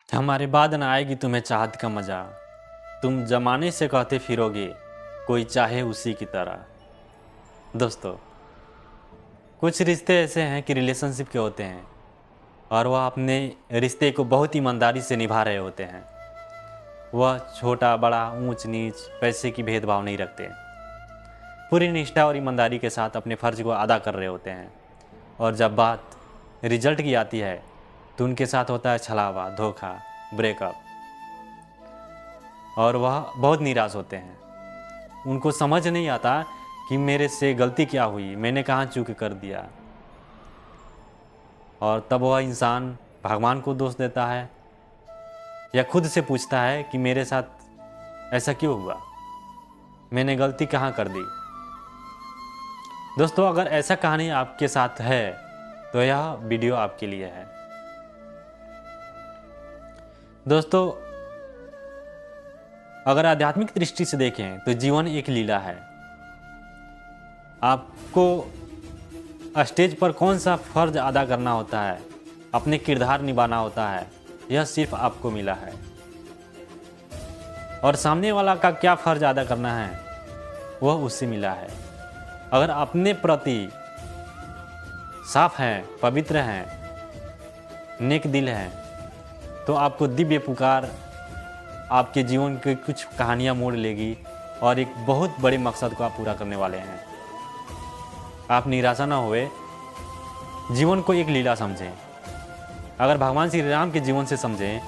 हमारे बाद न आएगी तुम्हें चाहत का मजा। तुम जमाने से कहते फिरोगे, कोई चाहे उसी की तरह। दोस्तों, कुछ रिश्ते ऐसे हैं कि रिलेशनशिप के होते हैं और वह अपने रिश्ते को बहुत ईमानदारी से निभा रहे होते हैं। वह छोटा बड़ा ऊंच नीच पैसे की भेदभाव नहीं रखते, पूरी निष्ठा और ईमानदारी के साथ अपने फर्ज को अदा कर रहे होते हैं। और जब बात रिजल्ट की आती है तो उनके साथ होता है छलावा, धोखा, ब्रेकअप, और वह बहुत निराश होते हैं। उनको समझ नहीं आता कि मेरे से गलती क्या हुई, मैंने कहाँ चूक कर दिया। और तब वह इंसान भगवान को दोष देता है या खुद से पूछता है कि मेरे साथ ऐसा क्यों हुआ, मैंने गलती कहाँ कर दी। दोस्तों, अगर ऐसा कहानी आपके साथ है तो यह वीडियो आपके लिए है। दोस्तों, अगर आध्यात्मिक दृष्टि से देखें तो जीवन एक लीला है। आपको स्टेज पर कौन सा फर्ज अदा करना होता है, अपने किरदार निभाना होता है, यह सिर्फ आपको मिला है। और सामने वाला का क्या फर्ज अदा करना है वह उससे मिला है। अगर अपने प्रति साफ हैं, पवित्र हैं, नेक दिल हैं, तो आपको दिव्य पुकार आपके जीवन की कुछ कहानियां मोड़ लेगी और एक बहुत बड़े मकसद को आप पूरा करने वाले हैं। आप निराशा ना हुए, जीवन को एक लीला समझें। अगर भगवान श्री राम के जीवन से समझें,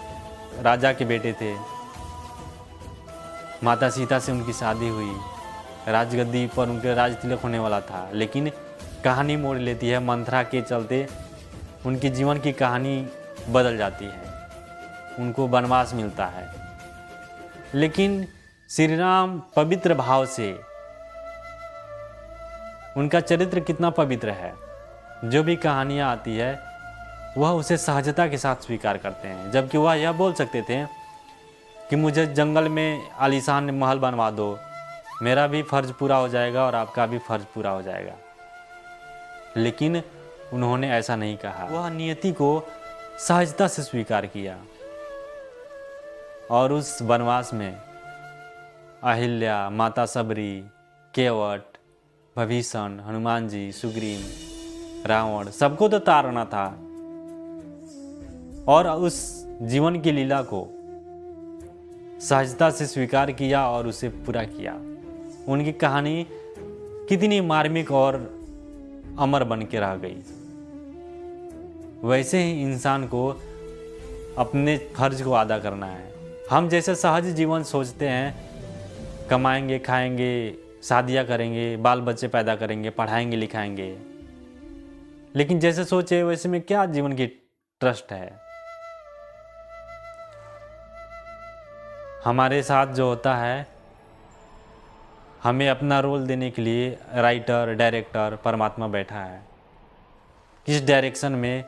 राजा के बेटे थे, माता सीता से उनकी शादी हुई, राजगद्दी पर उनके राज तिलक होने वाला था, लेकिन कहानी मोड़ लेती है। मंथरा के चलते उनके जीवन की कहानी बदल जाती है, उनको वनवास मिलता है। लेकिन श्री राम पवित्र भाव से, उनका चरित्र कितना पवित्र है, जो भी कहानियाँ आती है वह उसे सहजता के साथ स्वीकार करते हैं। जबकि वह यह बोल सकते थे कि मुझे जंगल में आलीशान महल बनवा दो, मेरा भी फर्ज पूरा हो जाएगा और आपका भी फर्ज पूरा हो जाएगा। लेकिन उन्होंने ऐसा नहीं कहा, वह नियति को सहजता से स्वीकार किया। और उस वनवास में अहिल्या, माता सबरी, केवट, भीषण, हनुमान जी, सुग्रीव, रावण, सबको तो तारना था। और उस जीवन की लीला को सहजता से स्वीकार किया और उसे पूरा किया। उनकी कहानी कितनी मार्मिक और अमर बन के रह गई। वैसे ही इंसान को अपने फर्ज को अदा करना है। हम जैसे सहज जीवन सोचते हैं, कमाएंगे, खाएंगे, शादियां करेंगे, बाल बच्चे पैदा करेंगे, पढ़ाएंगे, लिखाएंगे, लेकिन जैसे सोचे वैसे में क्या जीवन की ट्रस्ट है। हमारे साथ जो होता है, हमें अपना रोल देने के लिए राइटर, डायरेक्टर, परमात्मा बैठा है। किस डायरेक्शन में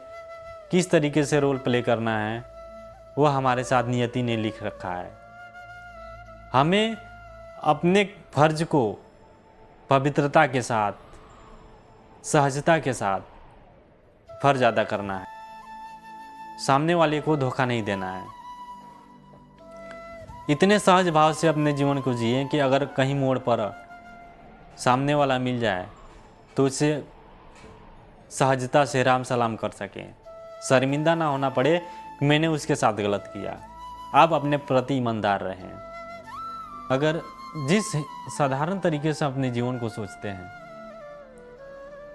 किस तरीके से रोल प्ले करना है वह हमारे साथ नियति ने लिख रखा है। हमें अपने फर्ज को पवित्रता के साथ, सहजता के साथ फर्ज अदा करना है। सामने वाले को धोखा नहीं देना है। इतने सहज भाव से अपने जीवन को जिए कि अगर कहीं मोड़ पर सामने वाला मिल जाए तो उसे सहजता से राम सलाम कर सकें, शर्मिंदा ना होना पड़े कि मैंने उसके साथ गलत किया। आप अपने प्रति ईमानदार रहें। अगर जिस साधारण तरीके से अपने जीवन को सोचते हैं,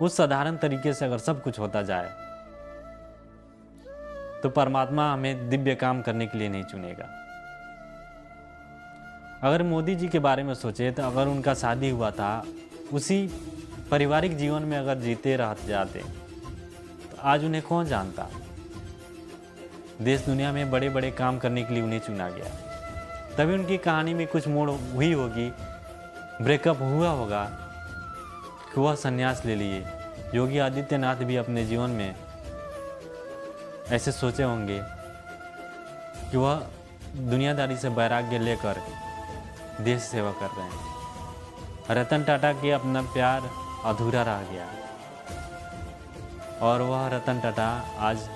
उस साधारण तरीके से अगर सब कुछ होता जाए तो परमात्मा हमें दिव्य काम करने के लिए नहीं चुनेगा। अगर मोदी जी के बारे में सोचे तो अगर उनका शादी हुआ था, उसी पारिवारिक जीवन में अगर जीते रह जाते तो आज उन्हें कौन जानता। देश दुनिया में बड़े बड़े काम करने के लिए उन्हें चुना गया। तभी उनकी कहानी में कुछ मोड़ हुई होगी, ब्रेकअप हुआ होगा कि वह संन्यास ले लिए। योगी आदित्यनाथ भी अपने जीवन में ऐसे सोचे होंगे कि वह दुनियादारी से वैराग्य लेकर देश सेवा कर रहे हैं। रतन टाटा के अपना प्यार अधूरा रह गया और वह रतन टाटा आज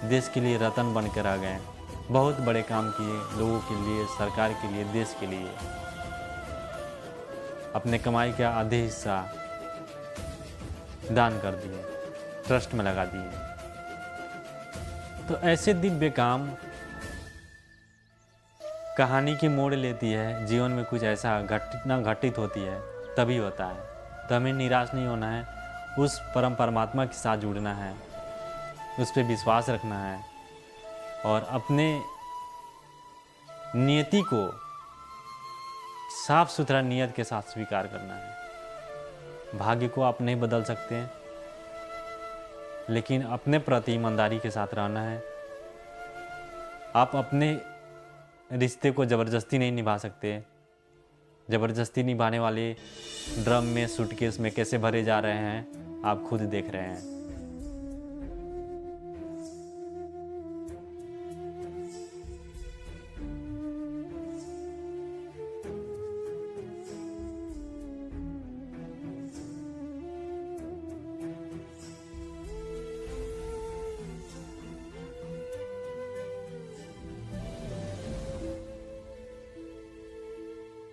देश के लिए रतन बन कर आ गए। बहुत बड़े काम किए लोगों के लिए, सरकार के लिए, देश के लिए। अपने कमाई का आधे हिस्सा दान कर दिए, ट्रस्ट में लगा दिए। तो ऐसे दिव्य काम कहानी की मोड़ लेती है, जीवन में कुछ ऐसा घटना घटित होती है तभी होता है। तो हमें निराश नहीं होना है, उस परमात्मा के साथ जुड़ना है, उस पर विश्वास रखना है और अपने नियति को साफ सुथरा नियत के साथ स्वीकार करना है। भाग्य को आप नहीं बदल सकते हैं, लेकिन अपने प्रति ईमानदारी के साथ रहना है। आप अपने रिश्ते को ज़बरदस्ती नहीं निभा सकते। ज़बरदस्ती निभाने वाले ड्रम में, सूटकेस में कैसे भरे जा रहे हैं आप खुद देख रहे हैं।